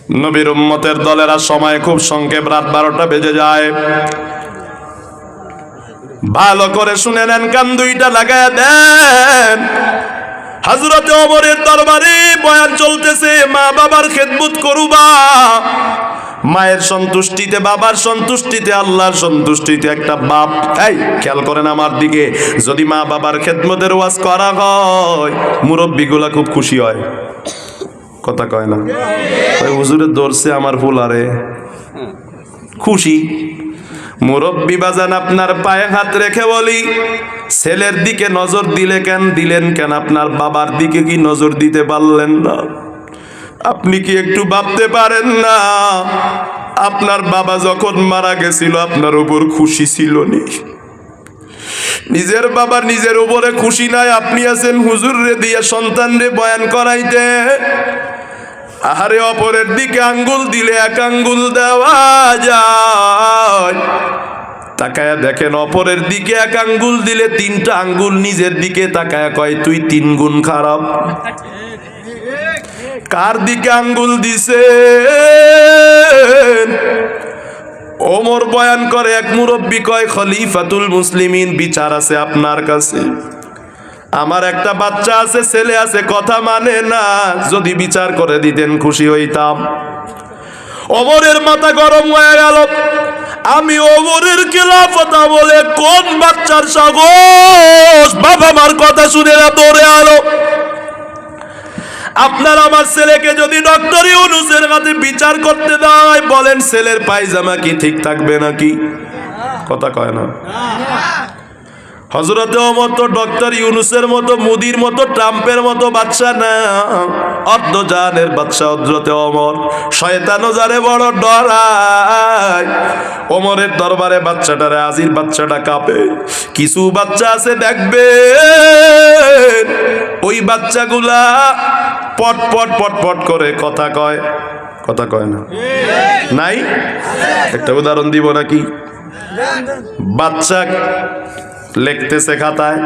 নবীর উম্মতের দলেরা সময় খুব সংক্ষেপ, রাত 12টা বেজে যায়। ভালো করে শুনে নেন, কান দুইটা লাগায় দেন। হযরত ওমরের দরবারে বয়ান চলতেছে, মা বাবার খেদমত করবা। মায়ের সন্তুষ্টিতে, বাবার সন্তুষ্টিতে, আল্লাহর সন্তুষ্টিতে একটা বাপ, এই খেয়াল করেন আমার দিকে, যদি মা বাবার খেদমতের ওয়াজ করা হয়, মুরব্বীগুলা খুব খুশি হয়। কথা কয় না? ওই হুজুরে ধরছে আমার ফুলারে, খুশি। মুরব্বী বাজান, আপনার পায়ে হাত রেখে বলি, ছেলের দিকে নজর দিলেন কেন? আপনার বাবার দিকে কি নজর দিতে পারলেন না? আপনি কি একটু ভাবতে পারেন না, আপনার বাবা যখন মারা গেছিল আপনার উপর খুশি ছিল নি? নিজের বাবা নিজের উপরে খুশি নাই, আপনি আছেন হুজুর রে দিয়া সন্তান রে বয়ান করাইতে। আহারে, অপরের দিকে আঙ্গুল দিলে এক আঙ্গুল দেওয়া যায়, তাকায়া দেখেন অপরের দিকে এক আঙ্গুল দিলে 3টা আঙ্গুল নিজের দিকে তাকায়া কয় তুই 3 গুণ খারাপ। কার দিকে আঙ্গুল দিছে? ওমর বয়ান করে, এক মুরব্বী কয়, খলিফাতুল মুসলিমিন, বিচার আছে আপনার কাছে। আমার একটা বাচ্চা আছে, ছেলে আছে, কথা মানে না, যদি বিচার করে দিতেন খুশি হইতাম। ওমরের মাথা গরম হয়ে গেল। আমি ওমরের খেলাফত বলে কোন বাচ্চার সাহস বাবা মার কথা শুনে না দৌড়ে আলো? আপনার আমার ছেলেকে যদি ডক্টর ইউনূসের কাছে বিচার করতে দেয়, বলেন ছেলের পায়জামা কি ঠিক থাকবে নাকি? কথা কয় না? হযরত ওমর তো ডক্টর ইউনূসের মতো, মোদির মতো, ট্রাম্পের মতো বাদশা না, অর্ধজানের বাদশা হযরত ওমর। শয়তানও যারে বড় ডরায়, ওমরের দরবারে বাচ্চাটারে, আজির বাচ্চাটা কাঁপে। কিছু বাচ্চা আছে দেখবে, ওই বাচ্চাগুলা পট পট পট পট করে কথা কয়। কথা কয় না? নাই? একটা উদাহরণ দিব নাকি? বাচ্চা লিখতেছে খাতায়,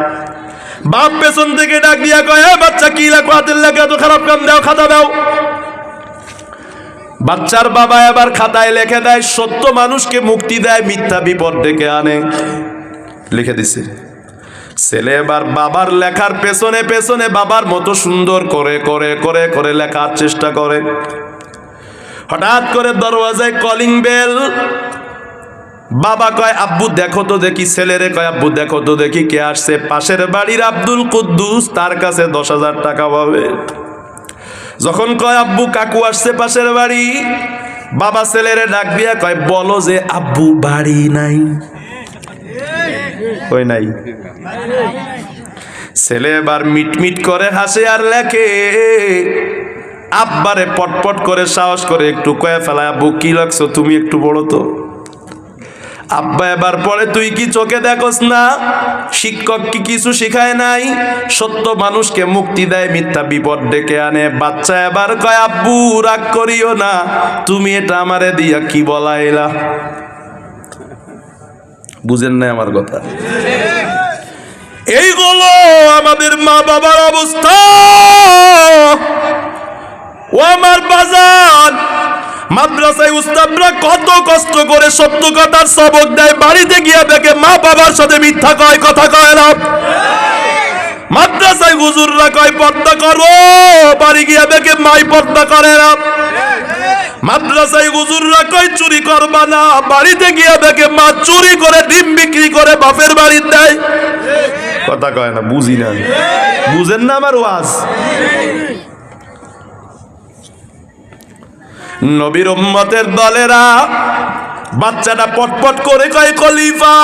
বাপ পেছন থেকে ডাক দিয়া কয়, বাচ্চা কি লেখো? হাতের লেখা তো খারাপ, কাম দাও, খাতা দাও। বাচ্চার বাবা এবার খাতায় লিখে দেয়, সত্য মানুষকে মুক্তি দেয়, মিথ্যা বিপদ ডেকে আনে। লিখে দিছে। ছেলে এবার বাবার লেখার পেছনে পেছনে বাবার মতো সুন্দর করে করে করে করে লেখার চেষ্টা করে। হঠাৎ করে দরওয়াজায় কলিং বেল। বাবা কয়, আব্বু দেখো তো দেখি। ছেলেরে কয়, আব্বু দেখো তো দেখি কে আসছে। পাশের বাড়ির আব্দুল কুদ্দুস, তার কাছে 10,000 টাকা পাবে। যখন কয় আব্বু কাকু আসছে পাশের বাড়ি, বাবা ছেলেরে ডাক দিয়া কয়, বলো যে আব্বু বাড়ি নাই। কই নাই? ছেলে এবার মিটমিট করে হাসে আর লেখে। আব্বারে পটপট করে সাহস করে একটু কয়ে ফেলায়, আব্বু কি লাগছো তুমি, একটু বলো তো। আব্বা এবার পরে, তুই কি চোখে দেখোস না? শিক্ষক কি কিছু শিখায় নাই? সত্য মানুষকে মুক্তি দেয়, মিথ্যা বিপদ ডেকে আনে। বাচ্চা এবার কয়, আব্বু রাগ করিও না, তুমি এটা আমারে দিয়া কি বলাইলা? বুঝেন না আমার কথা? এইগুলো আমাদের মা বাবার অবস্থা। ও আমার বাজান, মাদ্রাসায় উস্তাদরা কত কষ্ট করে সত্য কথার সবক দেয়, বাড়িতে গিয়ে দেখে মা বাবার সাথে মিথ্যা কয়, কথা কয় না। মাদ্রাসায় হুজুররা কয় পর্দা করো, বাড়ি গিয়ে দেখে মাই পর্দা করে না। মাদ্রাসায় হুজুররা কয় চুরি করবা না, বাড়িতে গিয়ে দেখে মা চুরি করে ডিম বিক্রি করে বাপের বাড়ি দেয়। কথা কয় না? বুঝি না? বুঝেন না আমার ওয়াজ? নবীর উম্মতের দলেরা, বাচ্চাটা পটপট করে কয়, খলিফা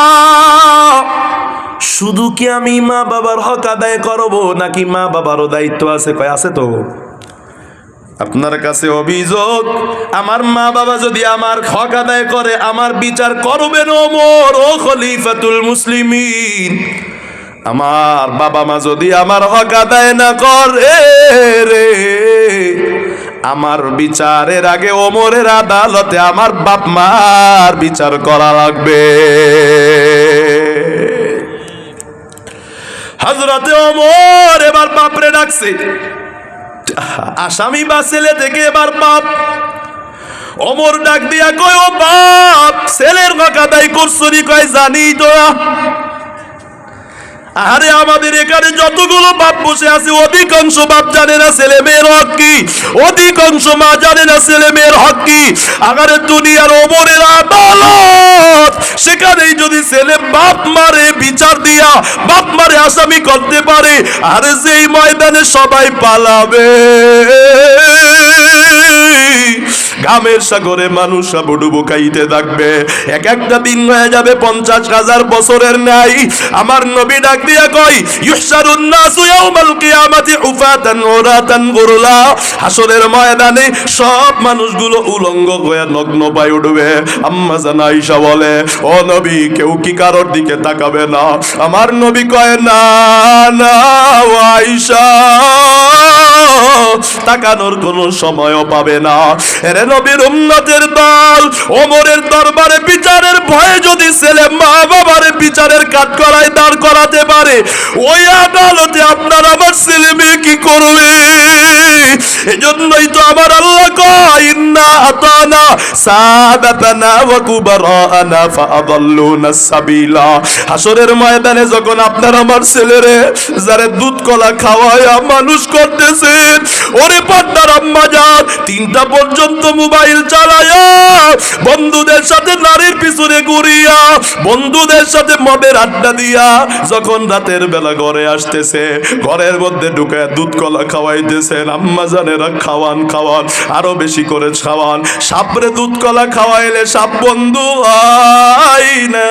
শুধু কি আমি মা বাবার হক আদায় করব নাকি মা বাবারও দায়িত্ব আছে? কয় আছে তো। আপনার কাছে অভিযোগ, আমার মা বাবা যদি আমার হক আদায় করে, আমার বিচার করবেন ওমর, ও খলিফাতুল মুসলিমিন। আমার বাবা মা যদি আমার হক আদায় না করে রে, আমার বিচারের আগে ওমরের আদালতে আমার বাপ মার বিচার করা লাগবে। হযরতে ওমর এবার বাপরে ডাকছে। আসামি বা ছেলে থেকে এবার বাপ, ওমর ডাক দিয়া কয়, ও বাপ, ছেলের হক আদায় করছো নি? কয়, জানি তো। আরে আমাদের এখানে যতগুলো বাপ বসে আছে অধিকাংশ বাপ জানে না ছেলে মেয়ের হক কি, অধিকাংশ মা জানে না ছেলে মেয়ের হক কি। আগারে দুনিয়ার ওমরের আদালত, সেখানেই যদি ছেলে বাপ মারে বিচার দিয়া বাপ মারে আসামি করতে পারে, আরে যেই ময়দানে সবাই পালাবে, ঘামের সাগরে মানুষ ডুবু খাইতে থাকবে, এক একটা দিন হয়ে যাবে 50,000 বছরের ন্যায়। আমার নবী ডাক দিয়া কয়, ইহশারুন নাসু ইয়াউমাল কিয়ামাতি উফাতান উরাতান গুরলা, হাসরের ময়দানে সব মানুষগুলো উলঙ্গ হয়ে নগ্ন পায়ে উঠবে। আম্মা জান আয়েশা বলে, ও নবী, কেউ কি কারোর দিকে তাকাবে না? আমার নবী কয়, না না আয়েশা, তাকানোর কোনো সময়ও পাবে না। এরে নবীর উম্মতের দল, ওমরের দরবারে বিচারের ভয়ে যদি ছেলে মা বাবার বিচারের কাঠগড়ায় দাঁড় করাতে পারে, ওই আদালতে আপনার আমার ছেলে মেয়ে কি করবে? এজন্যই তো আমার আল্লাহ কয়, ইন্না আতানা সাদাতানা ওয়া কুবারানা ফাআদাল্লুনা সাবিলা। হাসরের ময়দানে যখন আপনার আমার ছেলেরে যারে দুধ কলা খাওয়ায়া মানুষ করতেছেন, ওরে পর্দার আম্মা জান 3টা পর্যন্ত মোবাইল চালায়া, বন্ধুদের সাথে নারীর পিছনে ঘুরিয়া, বন্ধুদের সাথে মদের আড্ডা দিয়া, যখন রাতের বেলা ঘরে আসতেছে, ঘরের মধ্যে ঢুকে দুধ কলা খাওয়াইতেছেন। আম্মা জানেরা খাওয়ান খাওয়ান, আরো বেশি করে খাওয়ান। সাপরে দুধ কলা খাওয়াইলে সাপ বন্ধু হয় না,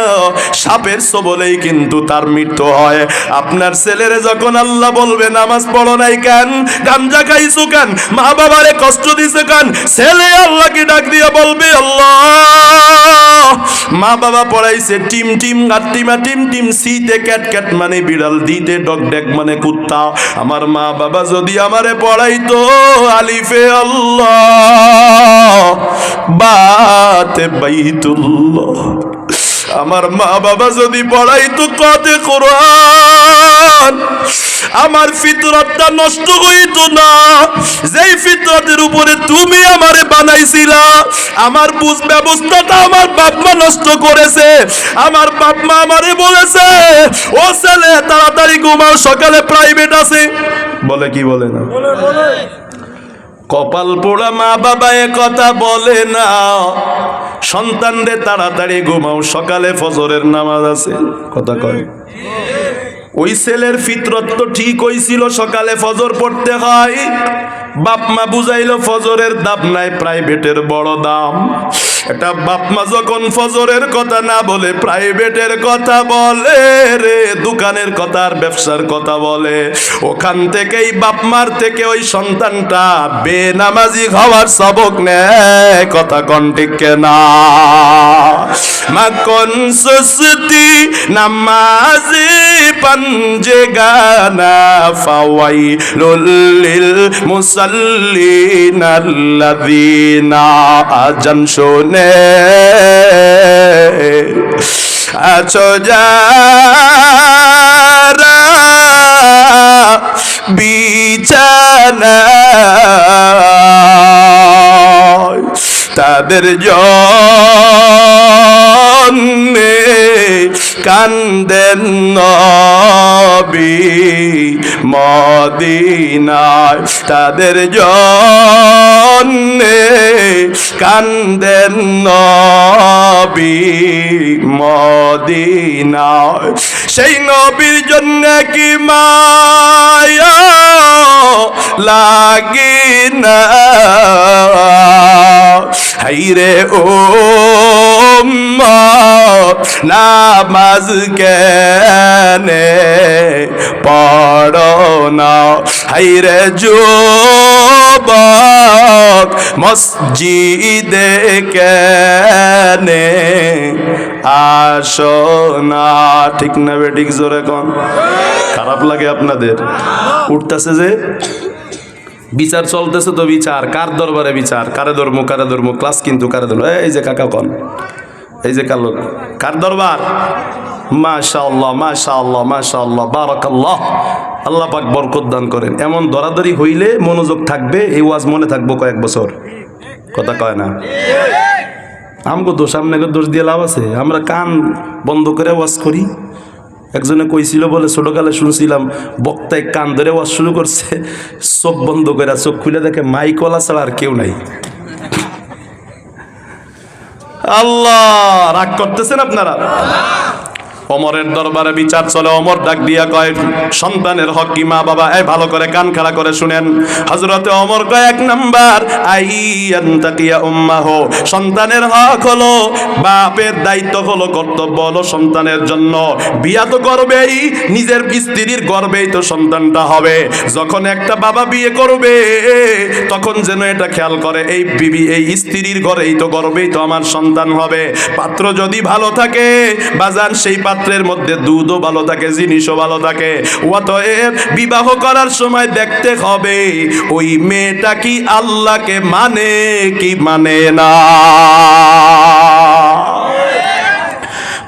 সাপের সবলেই কিন্তু তার মৃত্যু হয়। আপনার ছেলেরে যখন আল্লাহ বলবে নামাজ পড়ো নাই কেন, গাঞ্জা খাইছো কেন, মা বাবারে কষ্ট দিছে কেন, ছেলে আল্লাহকে ডাক দিয়া বলবে, আল্লাহ, মা বাবা পড়াইছে টিম টিম গাত্তিমা টিম টিম, সিতে ক্যাট ক্যাট মানে বিড়াল, দিতে ডগ ডেক মানে কুত্তা। আমার মা বাবা যদি আমারে পড়াইতো আলিফে আল্লাহ বাতে বাইতুল্লাহ, আমার মা বাবা যদি পড়াইতো কতে কোরআন, আমার ফিতরতটা নষ্ট হইতো না। যেই ফিতরতের উপরে তুমি আমারে বানাইছিলা, আমার বুঝ ব্যবস্থাটা আমার বাপ মা নষ্ট করেছে। আমার বাপ মা আমারে বলেছে, ও ছেলে তাড়াতাড়ি ঘুমাও, সকালে প্রাইভেট আছে। বলে কি বলে না? কপাল পোড়া মা বাবা এ কথা বলে না, সন্তানদের তাড়াতাড়ি ঘুমাও, সকালে ফজরের নামাজ আছে। কথা কয়, ওই ছেলের ফিতরত তো ঠিক হইছিল, সকালে ফজর পড়তে হয়। বাপ মা বুঝাইলো ফজরের দাম নাই, প্রাইভেটের বড় দাম। এটা বাপ মা যখন ফজরের কথা না বলে প্রাইভেটের কথা বলে রে, দোকানের কথা আর ব্যবসার কথা বলে, ওখান থেকেই বাপ মার থেকে ওই সন্তানটা বেনামাজি হওয়ার সবক নেয়। কথা কোন ঠিক না? মা কোন সুস্তি নামাজি पंजे गाना फावाइलुल लिल मुसल्लिन अल्लज़ीना, आजान শুনে আছো যারা বিছানায়, তাদের জন্যে কান্দেন নবী মদিনায়, তাদের জন্যে কান্দেন নবী মদিনায়। সেই নবীর জন্য কি মায়া লাগি না, হাইরে ও নামাজ কেনে পড়ো না, হাইরে যুবক মসজিদে কেনে আসো না। ঠিক না বেঠিক? জোরে কোন? খারাপ লাগে আপনাদের? উঠতেছে যে বিচার চলতেছে, তো বিচার কার দরবারে? বিচার কারে ধর্ম, কারে ধর্ম, ক্লাস কিন্তু কারে ধর্ম? এই যে কাকা কন, এই যে কালো, কার দরবার? মাশাআল্লাহ মাশাআল্লাহ মাশাআল্লাহ, বারাকাল্লাহ, আল্লাহ পাক বরকত দান করেন। এমন দরাদরি হইলে মনোযোগ থাকবে, এই ওয়াজ মনে থাকবো কয়েক বছর। কথা কয় না? আমগো দোষ, আপনাকে দোষ দিয়ে লাভ আছে? আমরা কান বন্ধ করে ওয়াজ করি। একজনে কইছিল বলে ছোটকালে শুনছিলাম, বক্তায় কান ধরে ওয়াজ শুরু করছে, চোখ বন্ধ করে চোখ খুলে দেখে মাইকলা ছাড়া আর কেউ নাই। আল্লাহ, রাগ করতেছেন আপনারা? ওমরের দরবারে বিচার চলে। ওমর ডাক দিয়া কয়, সন্তানের হক কি মা বাবা? এই ভালো করে কান খাড়া করে শুনেন। হযরতে ওমর কয়, এক নাম্বার আইয়ান তাকিয়া উম্মাহ, সন্তানের হক হলো, বাপের দায়িত্ব হলো, কর্তব্য হলো সন্তানের জন্য বিয়া তো করবেই, নিজের স্ত্রীর গর্বেই তো সন্তানটা হবে। যখন একটা বাবা বিয়ে করবে তখন যেন এটা খেয়াল করে, এই বিবি, এই স্ত্রীর ঘরেই তো গর্বেই তো আমার সন্তান হবে। পাত্র যদি ভালো থাকে বাজান, সেই পাত্রের মধ্যে দুধও ভালো থাকে, জিনিসও ভালো থাকে। অতএব বিবাহ করার সময় দেখতে হবে ওই মেয়েটা কি আল্লাহকে মানে কি মানে না।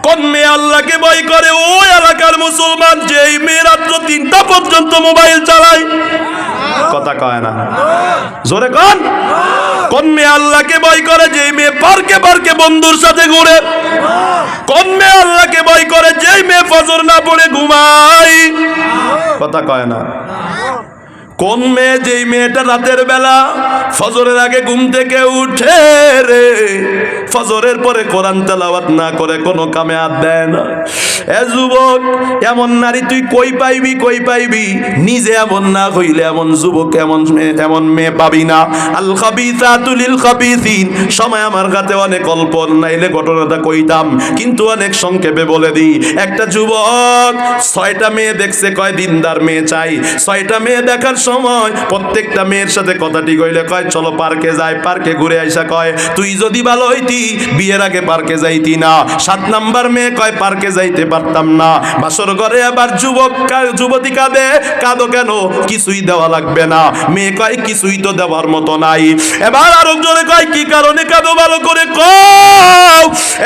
কোন মেয়ে আল্লাহকে ভয় করে? ওই এলাকার মুসলমান যেই মেয়ে রাত্র 3টা পর্যন্ত মোবাইল চালায়। কথা কয় না? জোরে কোন? কোন মেয়ে আল্লাহকে ভয় করে? যেই মেয়ে পার্কে পার্কে বন্ধুর সাথে ঘুরে। কোন মেয়ে আল্লাহকে ভয় করে? যেই মেয়ে ফজর না পড়ে ঘুমায়। কথা কয় না? কোন মেয়ে? যেই মেয়েটা রাতের বেলা ফজরের আগে ঘুম থেকে উঠে রে, ফজরের পরে কোরআন তেলাওয়াত না করে কোনো কামে হাত দেয় না। এ যুবক, এমন নারী তুই কই পাইবি? কই পাইবি? নিজে এমন না হইলে এমন যুবক, এমন মেয়ে পাবি না। আল খাবিসাতু লিল খাবিসিন। সময় আমার কাছে অনেক অল্প, নাইলে ঘটনাটা কইতাম, কিন্তু অনেক সংক্ষেপে বলে দিই। একটা যুবক 6টা মেয়ে দেখছে, কয় দিনদার মেয়ে চাই। 6টা মেয়ে দেখার সময় প্রত্যেকটা মেয়ের সাথে কথাটি কইলে কয় চলো পার্কে যাই। পার্কে ঘুরে আইসা কয়, তুই যদি ভালো হইতি বিয়ের আগে পার্কে যাইতি না। 7 নাম্বার মেয়ে কয়, পার্কে যাইতে পারতাম না। বাসর ঘরে আবার যুবতী কাঁদে। কাঁদো কেন? কিছুই দেওয়া লাগবে না। মেয়ে কয়, কিছুই তো দেওয়ার মতো নাই। এবার আরেকজনে কয়, কি কারণে কাঁদো? ভালো করে কও।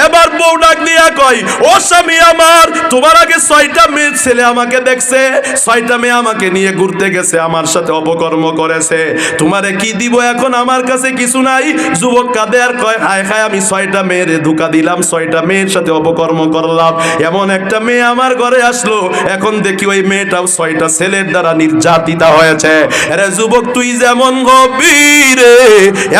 এবার বউ ডাক দিয়া কয়, ও স্বামী আমার, তোমার আগে 6টা মেয়ে ছেলে আমাকে দেখছে, 6টা মেয়ে আমাকে নিয়ে ঘুরতে গেছে, আমার সাথে অপকর্ম করেছে। তোমারে কি দিব? এখন আমার কাছে কিছু নাই। যুবক কাঁদে আর কয়, হায় হায়, আমি 6টা মেয়েরে ধোঁকা দিলাম, 6টা মেয়ের সাথে অপকর্ম করলাম। এমন একটা মেয়ে আমার ঘরে আসলো, এখন দেখি ওই মেয়েটাও 6টা ছেলের দ্বারা নির্যাতিতা হয়েছে। আরে যুবক, তুই যেমন গভীর,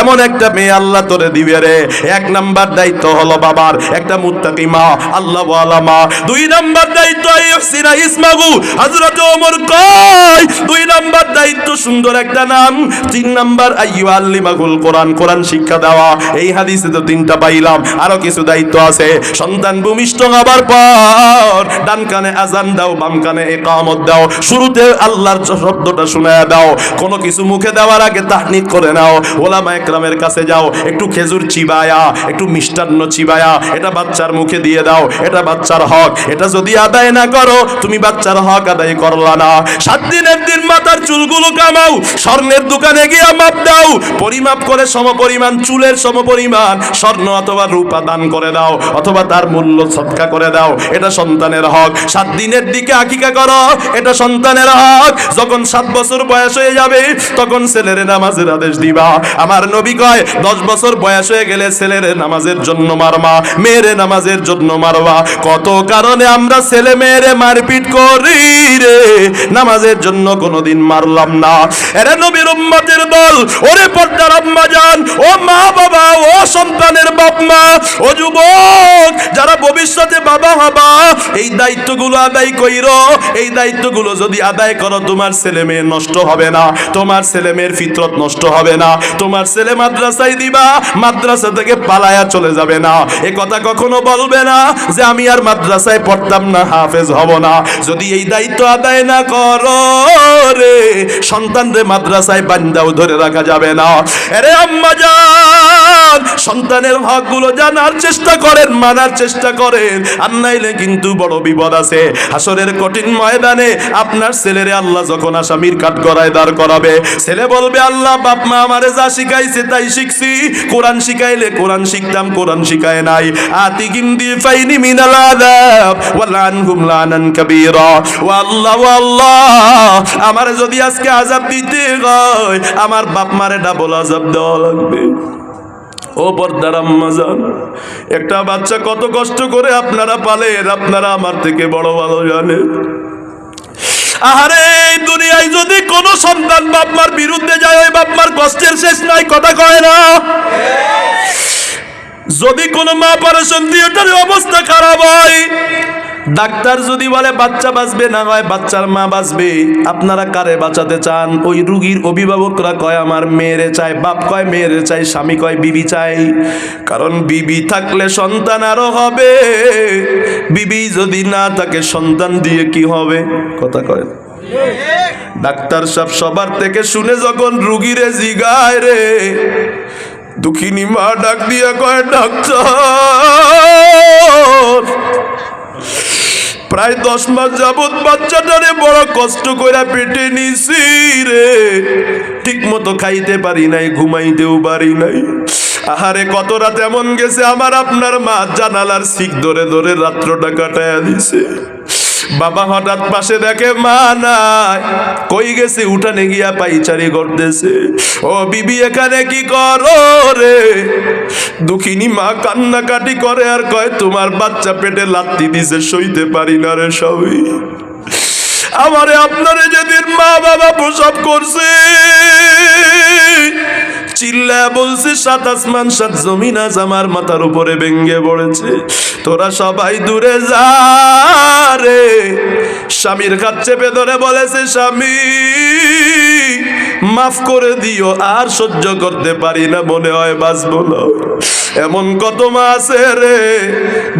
এমন একটা মেয়ে আল্লাহ তোরে দিবে রে। 1 নাম্বার দায়িত্ব হলো বাবার, একটা মুত্তাকি মা, আল্লাহ ওয়ালা মা। 2 নাম্বার দায়িত্ব ইহসিনা ইসমাহু। হযরত ওমর কয়, 2 নাম্বার দায়িত্ব সুন্দর একটা নাম। 3 নাম্বার আইয়ুআল্লিমাহুল কোরআন, কোরআন শিক্ষা দেওয়া। এই হাদিসে তো 3টা পাইলাম, আরো কিছু দায়িত্ব আছে। সন্তান ভূমিষ্ঠ হবার পর ডান কানে আজান দাও, বাম কানে ইকামত দাও। শুরুতে আল্লাহর শব্দটা শোনায়া দাও। কোনো কিছু মুখে দেওয়ার আগে তাহনিক করে নাও। ওলামা একরামের কাছে যাও, একটু খেজুর চিবায়া, একটু মিষ্টান্ন চিবায়া এটা বাচ্চার মুখে দিয়ে দাও। এটা বাচ্চার হক। এটা যদি আদায় না করো তুমি বাচ্চার হক আদায় করলা না। 7 দিনের দিন মাথার চুলগুলো কামাও, স্বর্ণের দোকানে গিয়ে মাপ দাও, পরিমাপ করে সমপরিমাণ, চুলের সমপরিমাণ স্বর্ণ অথবা রূপা দান করে দাও, অথবা তার মূল্য সদকা করে দাও। এটা সন্তানের হক। 7 দিনের দিকে আকিকা করো, এটা সন্তানের হক। যখন 7 বছর বয়স হয়ে যাবে তখন ছেলের নামাজের আদেশ দিবা। আমার নবী কয়, 10 বছর বয়স হয়ে গেলে ছেলের নামাজের জন্য মারবা, মেয়ের নামাজের জন্য মারবা। কত কারণে আমরা ছেলে মেয়েরে মারপিট করি রে, নামাজের জন্য কোনোদিন মারলাম না। এরে নবীর উম্মতের দল, ওরে পর্দার আম্মা জান, ও মা বাবা, ও সন্তানের বাপ মা, ও যুবক যারা ভবিষ্যতে বাবা হবা, এই দায়িত্বগুলো আদায় কইরো। এই দায়িত্বগুলো যদি আদায় করো তোমার ছেলে মেয়ে নষ্ট হবে না, তোমার ছেলে মেয়ের ফিতরত নষ্ট হবে না। তোমার ছেলে মাদ্রাসায় দিবা, মাদ্রাসা থেকে পালায়া চলে যাবে না। এ কথা কখনো বলবে না যে আমি আর মাদ্রাসায় পড়তাম না, হাফেজ হব না। যদি এই দায়িত্ব আদায় না করো রে, সন্তানরে মাদ্রাসায় বান্দাও ধরে রাখা যাবে না। আরে আম্মা জান, সন্তানের হকগুলো জানার চেষ্টা করেন, মানার চেষ্টা করেন, আর নাইলে কিন্তু বড় বিপদ আছে। হাসরের কঠিন ময়দানে আপনার ছেলেরে আল্লাহ যখন আসামির কাঠগড়ায় দাঁড় করাবে, ছেলে বলবে, আল্লাহ বাপ মা আমারে যা শিখাইছে তাই শিখছি, কোরআন শিখাইলে কোরআন শিখতাম, কোরআন শিখায় নাই। আতিকিম দিফাইনি মিনাল আযাব ওয়ালানহুম লানান কাবীরা। ও আল্লাহ, ও আল্লাহ, আমারে যদি আজকে আযাব দিতে হয় আমার বাপ মারে ডাবল আযাব দেওয়া লাগবে। ও পর্দার আম্মা জান, একটা বাচ্চা কত কষ্ট করে আপনারা পালেন, আপনারা আমার থেকে বড় ভালো জানেন। আহারে, এই দুনিয়ায় যদি কোনো সন্তান বাপমার বিরুদ্ধে যায়, ওই বাপমার কষ্টের শেষ নাই, কথা কয় না? যদি কোনো মা অপারেশন থিয়েটারে অবস্থা খারাপ হয়, ডাক্তার যদি বলে বাচ্চা বাঁচবে না, হয় বাচ্চার মা বাঁচবে, আপনারা কারে বাঁচাতে চান? ওই রুগীর অভিভাবকরা কয় আমার মেয়েরে চাই, বাপ কয় মেয়েরে চাই, স্বামী কয় বিবি চাই। কারণ বিবি থাকলে সন্তান আরো হবে, বিবি যদি না থাকে সন্তান দিয়ে কি হবে, কথা কয়। ডাক্তার সাহেব সবার থেকে শুনে যখন রুগীরে জিগায় রে, দুঃখিনী মা ডাক দিয়া কয় ডাক্তার, প্রায় 10 মাস যাবত বাচ্চাটারে বড় কষ্ট করে পেটে নিছি রে, ঠিক মতো খাইতে পারি নাই, ঘুমাইতেও পারি নাই। আহারে, কত রাত এমন গেছে আমার আপনার মা জানালার শিক ধরে ধরে রাত্রটা কাটায়া দিছে। বাবা হঠাৎ পাশে দেখে মা নাই, কই গেছে, উঠানে গিয়া পাইচারি করতেছে। ও বিবি এখানে কি করো রে? দুঃখিনী মা কান্নাকাটি করে আর কয় তোমার বাচ্চা পেটে লাত্তি দিছে, সইতে পারি না রে সবই। আমারে আপনারে যেদিন মা বাবা প্রসব করছে, চিল্লা বলছে 7 আসমান 7 জমিন আজ আমার মাথার উপরে ভেঙ্গে পড়েছে, তোরা সবাই দূরে যা রে। স্বামীর হাত চেপে ধরে বলেছে স্বামী মাফ করে দিও, আর সহ্য করতে পারি না, মনে হয় বাঁচবো না। এমন কত মা আছে রে,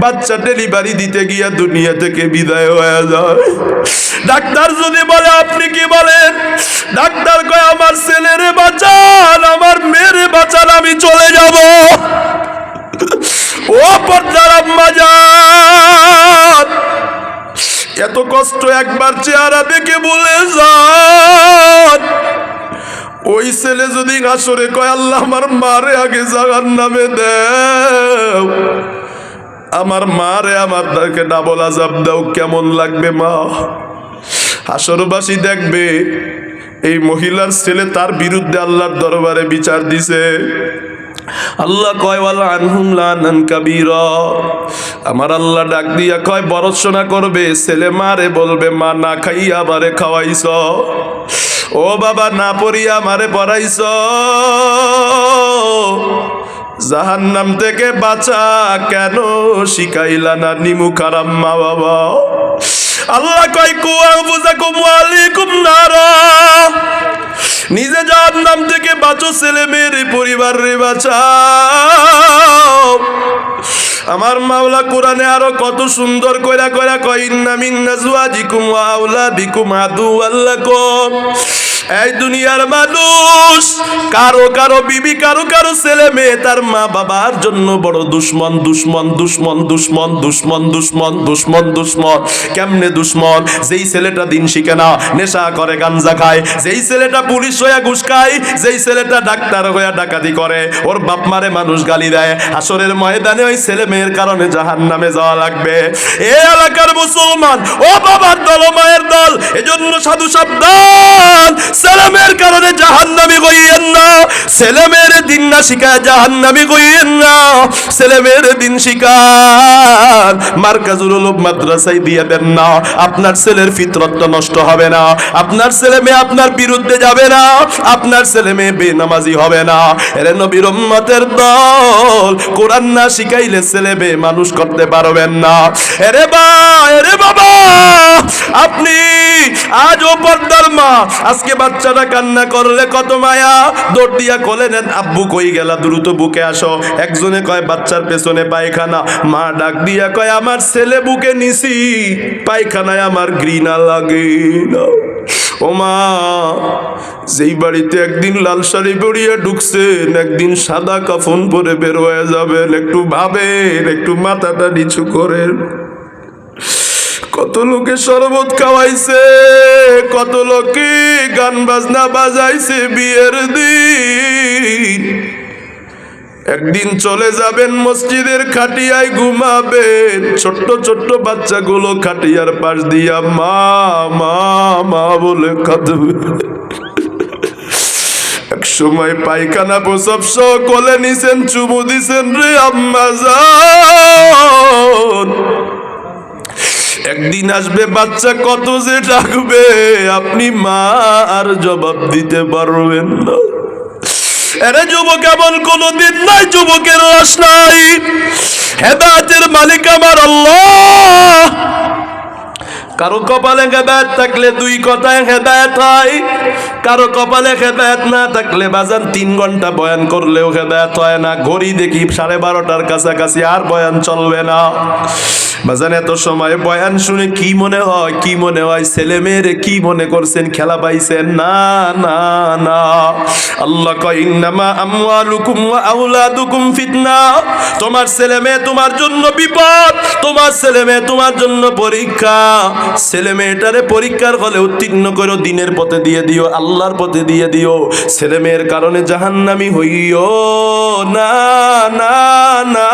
বাচ্চা ডেলিভারি দিতে গিয়া দুনিয়া থেকে বিদায় হয়ে যায়। ডাক্তার যদি বলে আপনি কি বলেন? ডাক্তার কয় আমার ছেলেরে বাঁচান, আমার মেয়েরে বাঁচান, আমি চলে যাব। ও পর্দার আম্মা জান, এত কষ্ট একবার চেহারা দেখে বলে যান। ওই ছেলে যদি হাসরে কয় আল্লাহ আমার মারে আগে জাহান্নামে দাও, আমার মারে আমার তাকে ডাবল আযাব দাও, কেমন লাগবে মা? হাসরবাসী দেখবে এই মহিলার ছেলে তার বিরুদ্ধে আল্লাহর দরবারে বিচার দিছে। আল্লাহ কয় ওয়ালা আনহুম লানান কাবীরা, আমার আল্লাহ ডাক দিয়া কয় বরৎসনা করবে। ছেলে মারে বলবে মা না খাইয়া আমারে খাওয়াইছ, ও বাবা না পড়িয়া আমারে পড়াইছ, জাহান্নাম থেকে বাঁচা কেন শিখাইলা না নিমু খারাম মা বাবা। আল্লাহ কয় কু আনফুসাকুম ওয়া আলাইকুম নারা, নিজে জাহান্নাম থেকে বাঁচো, ছেলে মেয়ের পরিবার রে বাঁচাও। আমার মাওলা কোরআনে আরো কত সুন্দর কইরা কইরা কয় ইন্না মিন নাজওয়াজিকুম ওয়া আওলাদিকুম আদুওয়াল লাকুম। এই দুনিয়ার মানুষ কারো কারো বিবি, কারো কারো ছেলে মেয়ে তার মা বাবার জন্য বড় দুশ্মন, দুশ্মন দুশ্মন দুশ্মন দুশ্মন দুশ্মন দুশ্মন দুশ্মন। কেমনে দুশ্মন? যেই ছেলেটা দিন শিখে না, নেশা করে, গাঞ্জা খায়, যেই ছেলেটা পুলিশ হইয়া ঘুষ খায়, যেই ছেলেটা ডাক্তার হইয়া ডাকাতি করে, ওর বাপ মারে মানুষ গালি দেয়, হাসরের ময়দানে ওই ছেলে মেয়ের কারণে জাহান্নামে যাওয়া লাগবে। এ এলাকার মুসলমান, ও বাবার দল ও মায়ের দল, এজন্য সাধু সাবধান, ছেলে মেয়ের কারণে জাহান্নামে গইয়েন না, ছেলে মেয়ের দিন না শিখায় জাহান্নামে গইয়েন না, ছেলে মেয়ের দিন শিখান মার্কাজুল উলুম মাদ্রাসায় দিয়ে দেন না, আপনার ছেলের ফিতরতটা নষ্ট হবে না, আপনার ছেলে মেয়ে আপনার বিরুদ্ধে যাবে না, আপনার ছেলে মেয়ে বেনামাজি হবে না। এরে নবীর উম্মতের দল, কোরআন না শিখাইলে ছেলে মেয়ে মানুষ করতে পারবেন না। এরে বাবা, আপনি আজ ও পর্দার মা, আজকে বাচ্চাটা কান্না করলে কত মায়া, দৌড় দিয়া কোলে নেন, আব্বু কই গেলা, দ্রুত বুকে আসো। একজনে কয় বাচ্চার পেছনে পায়খানা, মা ডাক দিয়া কয় আমার ছেলে বুকে নিছি, পায়খানায় আমার ঘৃণা লাগে না। ও মা, যেই বাড়িতে একদিন লাল শাড়ি পরিয়ে ঢুকছেন, একদিন সাদা কাফন পরে বের হয়ে যাবেন, একটু ভাবেন, একটু মাথাটা নিচু করেন। কত লোকে শরবত খাওয়াইছে, কত লোকে গান বাজনা বাজাইছে বিয়ের দিন, একদিন চলে যাবেন মসজিদের খাটিয়ায় ঘুমাবেন, ছোট্ট ছোট্ট বাচ্চাগুলো খাটিয়ার পাশ দিয়া মা মা মা বলে কাঁদবে। সময় পায়খানা প্রসব সহ কোলে নিছেন, চুমু দিছেন রে আম্মা জান। একদিন আসবে বাচ্চা কত যে ডাকবে, আপনি মা আর জবাব দিতে পারবেন না। এরে যুবক, এমন কোনদিন নাই যুবকের লাশ নাই। হেদায়েতের মালিক আমার আল্লাহ। কারো কপালে হেদায়েত থাকলে দুই কথায় হেদায়েত হয়, কারো কপালে হেদায়েত না থাকলে বাজান 3 ঘন্টা বয়ান করলেও হেদায়েত হয় না। ঘড়ি দেখি 12:30টার কাছাকাছি, আর বয়ান চলবে না। বাজান এত সময় বয়ান শুনে কি মনে হয়, কি মনে হয় ছেলে মেয়েরে কি মনে করছেন, খেলা পাইছেন? না না না। আল্লাহ কয় ইন্নামা আমওয়ালুকুম ওয়া আওলাদুকুম ফিতনা। তোমার ছেলে মেয়ে তোমার জন্য বিপদ, তোমার ছেলে মেয়ে তোমার জন্য পরীক্ষা। ছেলে মেয়েটারে পরীক্ষার হলে উত্তীর্ণ করো, দিনের পথে দিয়ে দিও, আল্লাহর পথে দিয়ে দিও। ছেলে মেয়ের কারণে জাহান্নামী হইও না না না।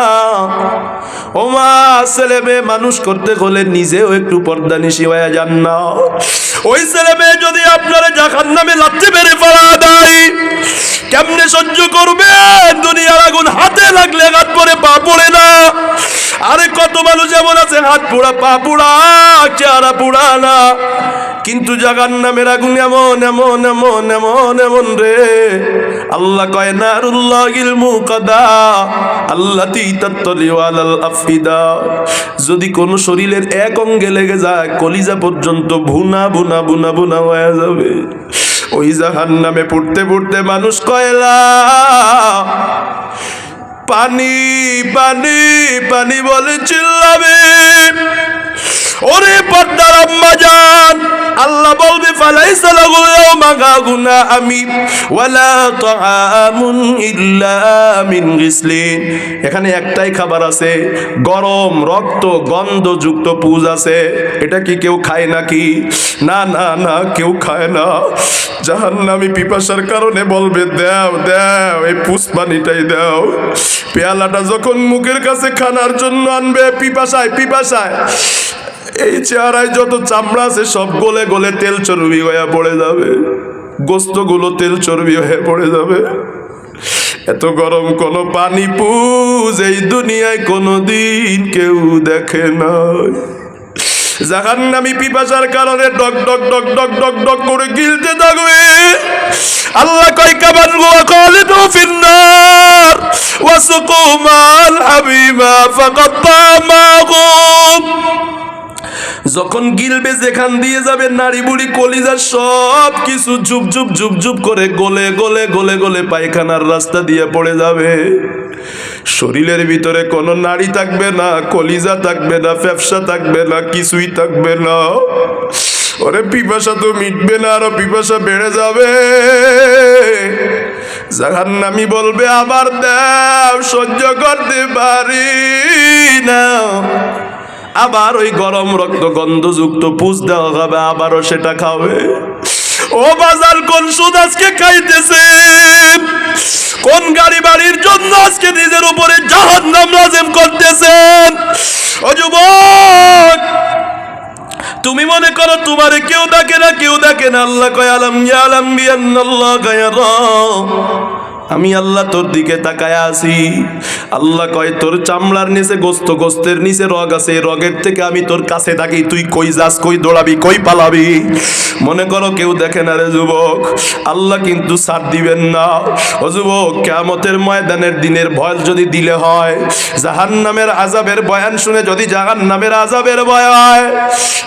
ও মা, ছেলে মেয়ে মানুষ করতে হলে নিজেও একটু পর্দানিশী হয়ে যান না। ওই ছেলে মেয়ে যদি আপনারা জাহান্নামে লাথি মেরে ফেলা দেয়, কেমনে সহ্য করবেন? দুনিয়ার আগুন হাতে লাগলে হাত পরে পা পড়ে না। আরে কত মানুষ এমন আছে হাত পোড়া পা পোড়া চেহারা পোড়া না, কিন্তু জাহান্নামের আগুন এমন এমন এমন এমন এমন রে। আল্লাহ কয় নারুল্লাহিল মুকাদা আল্লাতী তাত্তালিউ আলাল আফিদা। যদি কোন শরীরের এক অঙ্গে লেগে যায়, কলিজা পর্যন্ত ভুনা ভুনা ভুনা ভুনা হয়ে যাবে। ওই জাহান্নামে পড়তে পড়তে মানুষ কয়লা পানি পানি পানি বলে চিল্লাবে। ওরে পর্দার আম্মা জান, আল্লাহ বলবে ফালাইসা লাহু ইয়াওমা গাগুনা আমি ওয়ালা তাআমুন ইল্লা মিন গিসলিন। এখানে একটাই খাবার আছে, গরম রক্ত গন্ধযুক্ত পুজ আছে। এটা কি কেউ খায় নাকি? না না না, কেউ খায় না। জাহান্নামী পিপাসার কারণে বলবে দাও দাও, এই পুষ পানিটাই দাও। পেয়ালাটা যখন মুখের কাছে খানার জন্য আনবে, পিপাসায় পিপাসায় এই চেহারায় যত চামড়া আছে সব গলে গলে তেল চর্বি হয়ে পড়ে যাবে, গোস্তগুলো তেল চর্বি হয়ে পড়ে যাবে। এত গরম কোন পানি পুজ এই দুনিয়ায় কোনদিন কেউ দেখে নাই। জাহান্নামী পিপাসার কারণে ডক ডক ডক ডক ডক ডক করে গিলতে থাকবে। আল্লাহ কয় কামান ওয়া খালিদু ফিন্নার ওয়া সুকু মাল হাবিবা ফাকাত্তা মাহুম। যখন গিলবে, যেখান দিয়ে যাবে নাড়ি বুড়ি কলিজা সব কিছু ঝুপ ঝুপ ঝুপ ঝুপ করে গলে গলে গলে গলে পায়খানার রাস্তা দিয়ে পড়ে যাবে। শরীরের ভিতরে কোনো নাড়ি থাকবে না, কলিজা থাকবে না, ফ্যাপসা থাকবে না, কিছুই থাকবে না। ওরে পিপাসা তো মিটবে না, আরো পিপাসা বেড়ে যাবে। জাহান্নামী বলবে আবার দাও, সহ্য করতে পারি না। আবার ওই গরম রক্ত গন্ধযুক্ত পুষ দেওয়া হবে, আবারও সেটা খাবে। ও বাজার, কোন সুদ আজকে খাইতেছেন? কোন গাড়ি বাড়ির জন্য আজকে নিজের উপরে জাহান্নাম নাযিল করতেছেন? ও যুবক, তুমি মনে করো তোমারে কেউ দেখে না, কেউ দেখে না। আল্লাহ কয় আলাম ইয়ালাম বিআন্নাল্লাহা ইয়ারা। আমি আল্লাহ তোর দিকে তাকায় আছি। আল্লাহ কয় তোর চামড়ার নিচে গোস্ত, গোস্তের নিচে রগ আছে, রগের থেকে আমি তোর কাছে থাকি। তুই কই যাস, কই দৌড়াবি, কই পালাবি? মনে করো কেউ দেখে না রে যুবক, আল্লাহ কিন্তু ছাড় দিবেন না। ও যুবক, কিয়ামতের ময়দানের দিনের ভয় যদি দিলে হয়, জাহান্নামের আযাবের বয়ান শুনে যদি জাহান্নামের আযাবের ভয় হয়,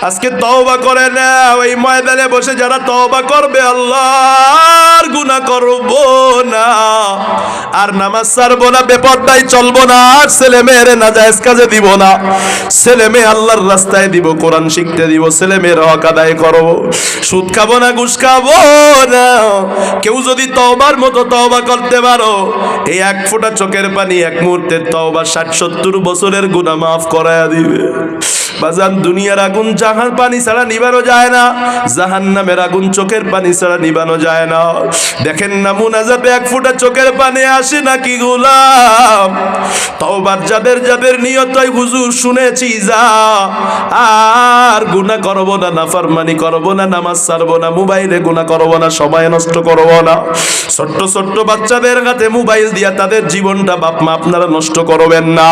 আজকে তওবা করে না। ওই ময়দানে বসে যারা তওবা করবে, আল্লাহর গুনাহ করব না, আর নামাজ ছাড়বো না, বেপরদায় চলবো না, আর ছেলে মেয়ের নাজায়েজ কাজে দিব না, ছেলে মেয়ে আল্লাহর রাস্তায় দিব, কোরআন শিখতে দিব, ছেলে মেয়ের হক আদায় করবো, সুদ খাবো না, ঘুষ খাবো না। কেউ যদি তওবার মতো তওবা করতে পারো, এই এক ফোঁটা চোখের পানি এক মুহূর্তের তওবা 60-70 বছরের গুনাহ মাফ করায়া দিবে। বাজান, দুনিয়ার আগুন জাহান পানি ছাড়া নিবানো যায় না, জাহান্নামের আগুন চোখের পানি ছাড়া নিবানো যায় না। দেখেন না মুনাজাতে এক ফোঁটা চোখের পানি আসে নাকি গোলাম? তওবার যাদের যাদের নিয়ত হয় হুজুর শুনেছি যা আর গুনাহ করব না, নাফরমানি করব না, নামাজ ছাড়ব না, মোবাইলে গুনাহ করব না, সময় নষ্ট করব না। ছোট্ট ছোট্ট বাচ্চাদের হাতে মোবাইল দিয়া তাদের জীবনটা বাপ মা আপনারা নষ্ট করবেন না।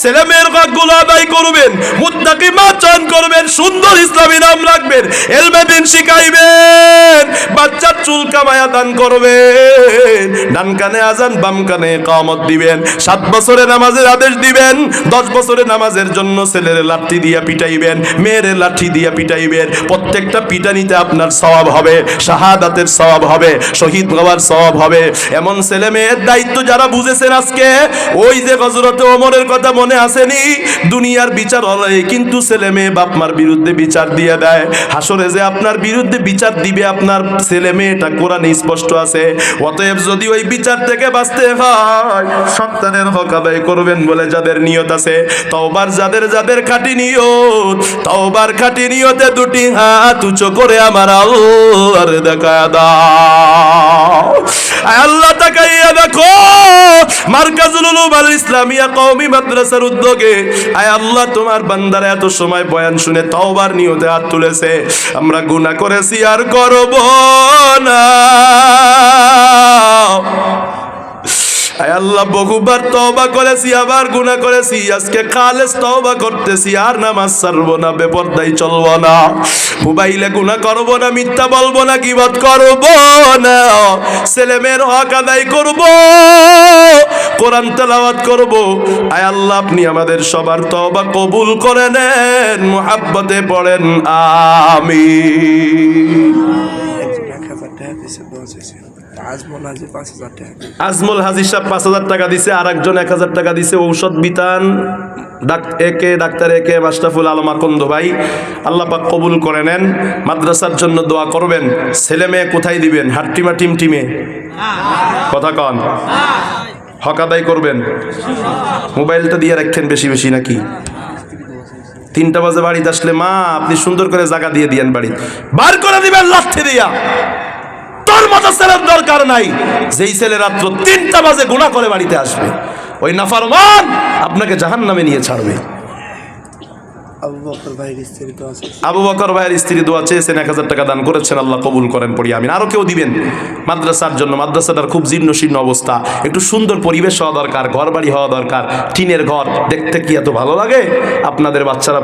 ছেলে মেয়ের হকগুলো আদায় করবেন, মুত্তাকি মা চয়ন করবেন, সুন্দর ইসলামী নাম রাখবেন, ইলমে দ্বীন শিখাইবেন, বাচ্চার চুল কামায়া দান করবেন, ডান কানে আজান বাম কানে ইকামত দিবেন, 7 বছরে নামাজের আদেশ দিবেন, 10 বছরে নামাজের জন্য ছেলের লাঠি দিয়া পিটাইবেন, মেয়ের লাঠি দিয়া পিটাইবেন। প্রত্যেকটা পিটানিতে আপনার সওয়াব হবে, শাহাদাতের সওয়াব হবে, শহীদ হওয়ার সওয়াব হবে। এমন ছেলে মেয়ের দায়িত্ব যারা বুঝেছেন আজকে, ওই যে হযরত ওমরের কথা মনে আসেনি, দুনিয়ার বিচার হলে কিন্তু ছেলে মেয়ে বাপ মার বিরুদ্ধে বিচার দিয়ে দেয়, হাসরে যে আপনার বিরুদ্ধে বিচার দিবে আপনার ছেলে মেয়েটা কোরআনে স্পষ্ট আছে। অতএব যদি ওই বিচার থেকে বাঁচতে হয় সন্তানের হক আদায় করবেন বলে যাদের নিয়ত আছে, তওবার যাদের যাদের খাঁটি নিয়ত, তওবার খাঁটি নিয়তে দুটি হাত উঁচু করে আমার আল্লাহর দেখা দাও। আয় আল্লাহ তাকাইয়া দেখো মারকাজুল উলুম আল ইসলামিয়া কওমি মাদ্রাসার উদ্যোগে, আয় আল্লাহ তোমার বান্দারা এত সময় বয়ান শুনে তওবার নিয়তে হাত তুলেছে। আমরা গুনাহ করেছি আর করব না, আয় আল্লাহ বহুবার তওবা করেছি আবার গুনাহ করেছি, আজকে খালেস তওবা করতেছি, আর নামাজ ছাড়বো না, বেপরদাই চলবো না, মোবাইলে গুনাহ করবো না, মিথ্যা বলবো না, গীবত করবো না, ছেলে মেয়ের হক আদায় করবো, কোরআন তেলাওয়াত করবো। আয় আল্লাহ আপনি আমাদের সবার তওবা কবুল করে নেন, মুহাব্বতে পড়েন আমিন। আজমল হাজির সাহেব 5,000 টাকা দিছে, আর একজন 1,000 টাকা দিছে ঔষধ বিতান ডাক্তার একে মাশরাফুল আলম আকন্দ ভাই, আল্লাহ পাক কবুল করে নেন। মাদ্রাসার জন্য দোয়া করবেন। ছেলে মেয়ে কোথায় দিবেন? হাট্টিমা টিমে কথা কন, হক আদায় করবেন। মোবাইলটা দিয়ে রাখেন বেশি বেশি নাকি? 3টা বাজে বাড়িতে আসলে মা আপনি সুন্দর করে জায়গা দিয়ে দিয়েন, বাড়ি বার করে দিবেন লাঠি দিয়া। তোর মতো ছেলের দরকার নাই যেই ছেলে রাত্র 3টা বাজে গুনাহ করে বাড়িতে আসবে, ওই নাফরমান আপনাকে জাহান্নামে নিয়ে ছাড়বে। আবু বকর ভাইয়ের স্ত্রী দোয়া চেয়েছেন, 1000 টাকা দান করেছেন, আল্লাহ কবুল করেন পড়ি আমিন। আরো কেউ দিবেন মাদ্রাসার জন্য, মাদ্রাসাটার খুব জীর্ণ শীর্ণ অবস্থা, একটু সুন্দর পরিবেশ হওয়া দরকার, ঘর বাড়ি হওয়া দরকার, টিনের ঘর দেখতে কি এত ভালো লাগে, আপনাদের বাচ্চারা